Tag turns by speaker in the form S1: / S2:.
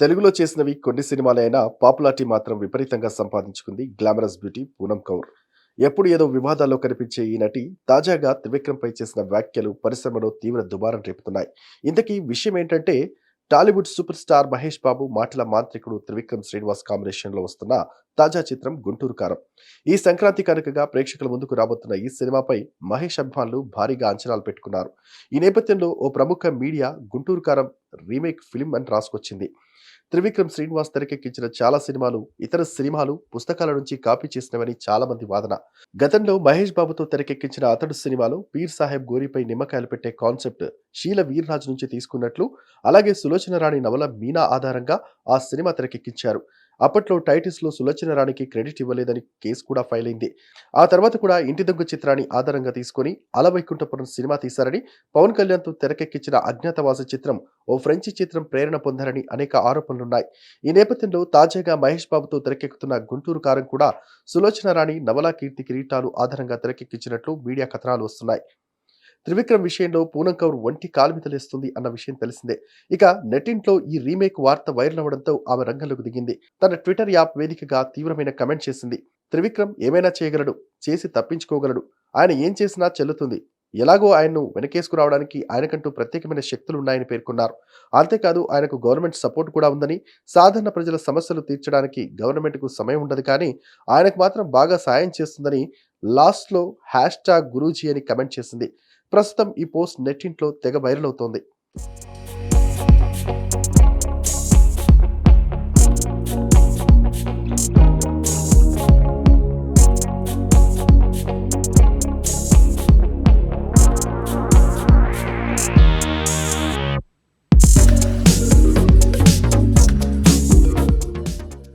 S1: తెలుగులో చేసినవి కొన్ని సినిమాలే అయినా పాపులారిటీ మాత్రం విపరీతంగా సంపాదించుకుంది గ్లామరస్ బ్యూటీ పూనం కౌర్. ఎప్పుడు ఏదో వివాదాల్లో కనిపించే ఈ నటి తాజాగా త్రివిక్రమ్‌పై చేసిన వ్యాఖ్యలు పరిశ్రమలో తీవ్ర దుమారం రేపుతున్నాయి. ఇంతకీ విషయం ఏంటంటే, టాలీవుడ్ సూపర్ స్టార్ మహేష్ బాబు మాటల మాంత్రికుడు త్రివిక్రమ్ శ్రీనివాస్ కాంబినేషన్‌లో వస్తున్న తాజా చిత్రం 'గుంటూరు కారం'. ఈ సంక్రాంతి కానుకగా ప్రేక్షకుల ముందుకు రాబోతున్న ఈ సినిమాపై మహేష్ అభిమానులు భారీగా అంచనాలు పెట్టుకున్నారు. ఈ నేపథ్యంలో ఓ ప్రముఖ మీడియా 'గుంటూరు కారం' రీమేక్ ఫిల్మ్ అని రాసుకొచ్చింది. త్రివిక్రమ్ శ్రీనివాస్ తెరకెక్కించిన చాలా సినిమాలు ఇతర సినిమాలు పుస్తకాల నుంచి కాపీ చేసినవని చాలా మంది వాదన. గతంలో మహేష్ బాబుతో తెరకెక్కించిన అతడు సినిమాలో పీర్ సాహెబ్ గోరీపై నిమ్మకాయలు పెట్టే కాన్సెప్ట్ షీల వీర్రాజు నుంచి తీసుకున్నట్లు, అలాగే సులోచన రాణి నవల మీనా ఆధారంగా ఆ సినిమా తెరకెక్కించారు. అప్పట్లో టైటిల్స్ లో సులోచన రాణికి క్రెడిట్ ఇవ్వలేదని కేసు కూడా ఫైల్ అయింది. ఆ తర్వాత కూడా ఇంటి దొంగ చిత్రాన్ని ఆధారంగా తీసుకొని అలవైకుంఠపురం సినిమా తీశారని, పవన్ కళ్యాణ్ తో తెరకెక్కించిన అజ్ఞాతవాస చిత్రం ఓ ఫ్రెంచి చిత్రం ప్రేరణ పొందారని అనేక ఆరోపణలున్నాయి. ఈ నేపథ్యంలో తాజాగా మహేష్ బాబుతో తెరకెక్కుతున్న 'గుంటూరు కారం' కూడా సులోచన రాణి నవలా కీర్తి కిరీటాలు ఆధారంగా తెరకెక్కించినట్లు మీడియా కథనాలు వస్తున్నాయి. త్రివిక్రమ్ విషయంలో పూనం కౌర్ ఒంటి కాలు మీద లేస్తుంది అన్న విషయం తెలిసిందే. ఇక నెట్టింట్లో ఈ రీమేక్ వార్త వైరల్ అవ్వడంతో ఆమె రంగంలోకి దిగింది. తన ట్విట్టర్ యాప్ వేదికగా తీవ్రమైన కామెంట్ చేసింది. త్రివిక్రమ్ ఏమైనా చేయగలడు, చేసి తప్పించుకోగలడు. ఆయన ఏం చేసినా చెల్లుతుంది. ఎలాగో ఆయన్ను వెనకేసుకురావడానికి ఆయనకంటూ ప్రత్యేకమైన శక్తులున్నాయని పేర్కొన్నారు. అంతేకాదు, ఆయనకు గవర్నమెంట్ సపోర్ట్ కూడా ఉందని, సాధారణ ప్రజల సమస్యలు తీర్చడానికి గవర్నమెంట్‌కు సమయం ఉండదు కానీ, ఆయనకు మాత్రం బాగా సాయం చేస్తుందని లాస్ట్‌లో హ్యాష్ ట్యాగ్ గురూజీ అని కామెంట్ చేసింది. ప్రస్తుతం ఈ పోస్ట్ నెట్టింట్లో తెగ వైరల్ అవుతోంది.